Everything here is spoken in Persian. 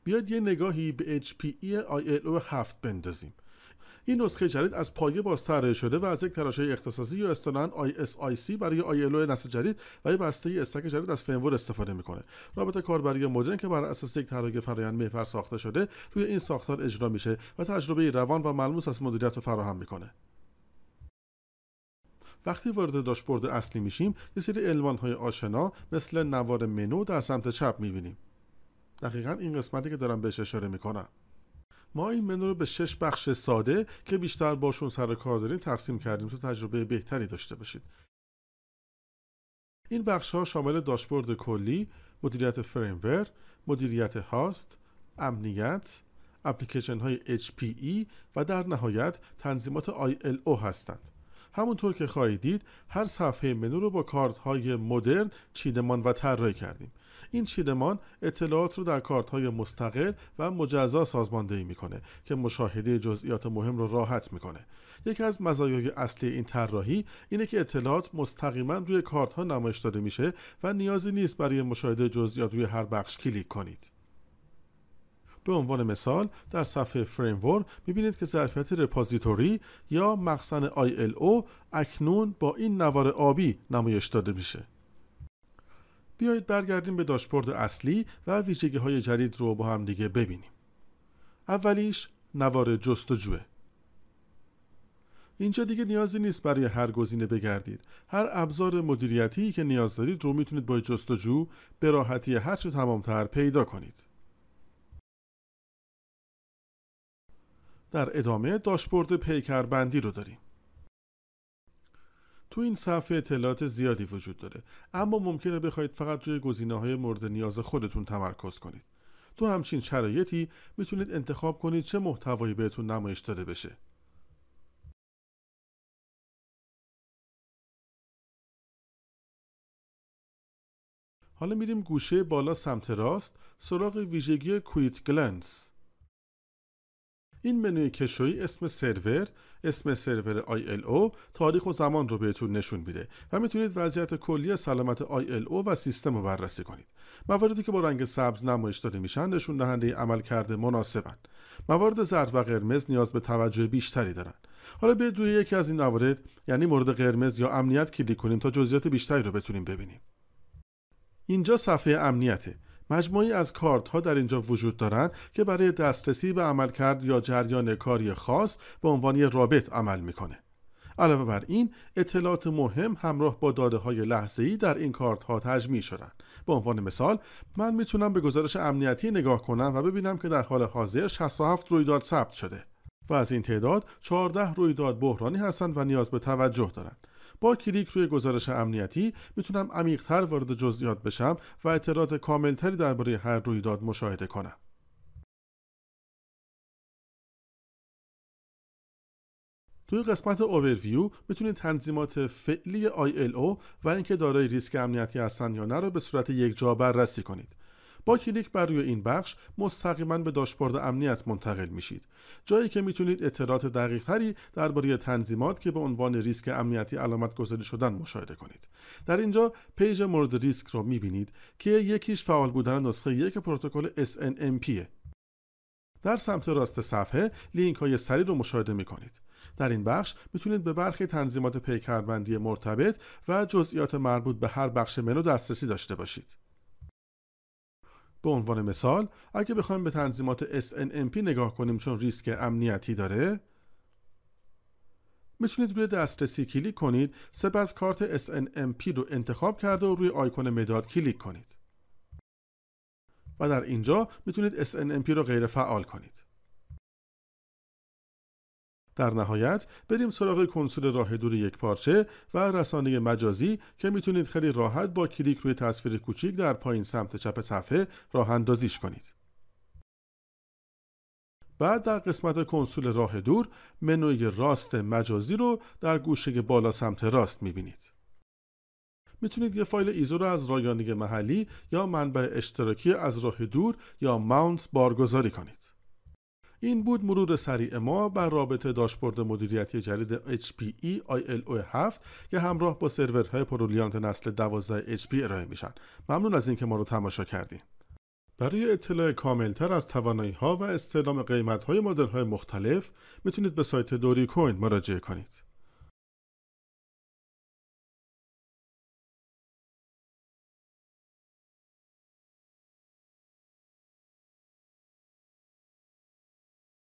بیاید یه نگاهی به HPE ILO 7 بندازیم. این نسخه جدید از پایه باز طراحی شده و از یک تراشه اختصاصی یا اصطلاحاً ISIC برای ILO نسل جدید و یک بسته استک جدید از فریم استفاده میکنه. رابط کاربری مدرن که بر اساس یک طراحی فرآیند محور ساخته شده روی این ساختار اجرا میشه و تجربه روان و ملموس از مدیریت رو فراهم میکنه. وقتی وارد داشبورد اصلی میشیم، یه سری عنوان‌های آشنا مثل نوار منو در سمت چپ میبینیم. دقیقاً این قسمتی که دارم بهش اشاره میکنم. ما این منو رو به 6 بخش ساده که بیشتر باشون سر کار داریم تقسیم کردیم تا تجربه بهتری داشته باشید. این بخش‌ها شامل داشبورد کلی، مدیریت فریمور، مدیریت هاست، امنیت، اپلیکیشن‌های HPE و در نهایت تنظیمات ILO هستند. همونطور که خواهید دید هر صفحه منو رو با کارت‌های مدرن چیدمان و طراحی کردیم. این چیدمان اطلاعات رو در کارت‌های مستقل و مجزا سازماندهی میکنه که مشاهده جزئیات مهم رو راحت میکنه. یکی از مزایای اصلی این طراحی اینه که اطلاعات مستقیما روی کارت‌ها نمایش داده میشه و نیازی نیست برای مشاهده جزئیات روی هر بخش کلیک کنید. به عنوان مثال در صفحه فریمور میبینید که ظرفیت رپوزیتوری یا مخزن ILO اکنون با این نوار آبی نمایش داده میشه. بیایید برگردیم به داشبورد اصلی و ویژگی‌های جدید رو با هم دیگه ببینیم. اولیش نوار جستجوه. اینجا دیگه نیازی نیست برای هر گزینه بگردید. هر ابزار مدیریتی که نیاز دارید رو میتونید با جستجو به راحتی هرچه تمام‌تر پیدا کنید. در ادامه داشبورد پیکربندی رو داریم. تو این صفحه اطلاعات زیادی وجود داره، اما ممکنه بخواید فقط روی گزینه‌های مورد نیاز خودتون تمرکز کنید. تو همچین شرایطی میتونید انتخاب کنید چه محتوایی بهتون نمایش داده بشه. حالا میریم گوشه بالا سمت راست سراغ ویژگی کویک گلنس. این منوی کشویی اسم سرور ILO، تاریخ و زمان رو بهتون نشون میده و میتونید وضعیت کلی سلامت ILO و سیستم رو بررسی کنید. مواردی که با رنگ سبز نمایش داده میشن نشون دهنده عملکرد مناسبن. موارد زرد و قرمز نیاز به توجه بیشتری دارن. حالا بیاید روی یکی از این موارد یعنی مورد قرمز یا امنیت کلیک کنیم تا جزئیات بیشتری رو بتونیم ببینیم. اینجا صفحه امنیته. مجموعی از کارت ها در اینجا وجود دارند که برای دسترسی به عملکرد یا جریان کاری خاص به عنوان یک رابط عمل میکنه. علاوه بر این اطلاعات مهم همراه با داده های لحظه‌ای در این کارت ها تجمیع شدن. به عنوان مثال من میتونم به گزارش امنیتی نگاه کنم و ببینم که در حال حاضر 67 رویداد ثبت شده و از این تعداد 14 رویداد بحرانی هستند و نیاز به توجه دارند. با کلیک روی گزارش امنیتی میتونم عمیق‌تر وارد جزئیات بشم و اطلاعات کاملتری درباره هر رویداد مشاهده کنم. توی قسمت اوورویو میتونید تنظیمات فعلی ILO و اینکه دارای ریسک امنیتی هستن یا نه رو به صورت یک جا بررسی کنید. با کلیک بر روی این بخش مستقیما به داشبورد امنیت منتقل میشید، جایی که میتونید اطلاعات دقیق‌تری درباره تنظیمات که به عنوان ریسک امنیتی علامت گذاری شدن مشاهده کنید. در اینجا پیج مورد ریسک رو میبینید که یکیش فعال بودن نسخه 1 پروتکل SNMP. در سمت راست صفحه لینک های سریع رو مشاهده میکنید. در این بخش میتونید به برخی تنظیمات پیکربندی مرتبط و جزئیات مربوط به هر بخش منو دسترسی داشته باشید. به عنوان مثال اگه بخوایم به تنظیمات SNMP نگاه کنیم چون ریسک امنیتی داره، میتونید روی دسترسی کلیک کنید، سپس کارت SNMP رو انتخاب کرده و روی آیکون مداد کلیک کنید و در اینجا میتونید SNMP رو غیر فعال کنید. در نهایت بریم سراغ کنسول راه دور یک پارچه و رسانه مجازی که میتونید خیلی راحت با کلیک روی تصویر کوچیک در پایین سمت چپ صفحه راه اندازیش کنید. بعد در قسمت کنسول راه دور منوی راست مجازی رو در گوشه بالا سمت راست میبینید. میتونید یه فایل ایزو رو از رایانه محلی یا منبع اشتراکی از راه دور یا ماونت بارگذاری کنید. این بود مرور سریع ما بر رابط داشبورد مدیریتی جدید HPE ILO 7 که همراه با سرورهای پرولیانت نسل 12 HP ارائه میشن. ممنون از اینکه ما رو تماشا کردین. برای اطلاع کاملتر از توانایی‌ها و استعلام قیمت‌های مدل‌های مختلف میتونید به سایت دوری کوین مراجعه کنید.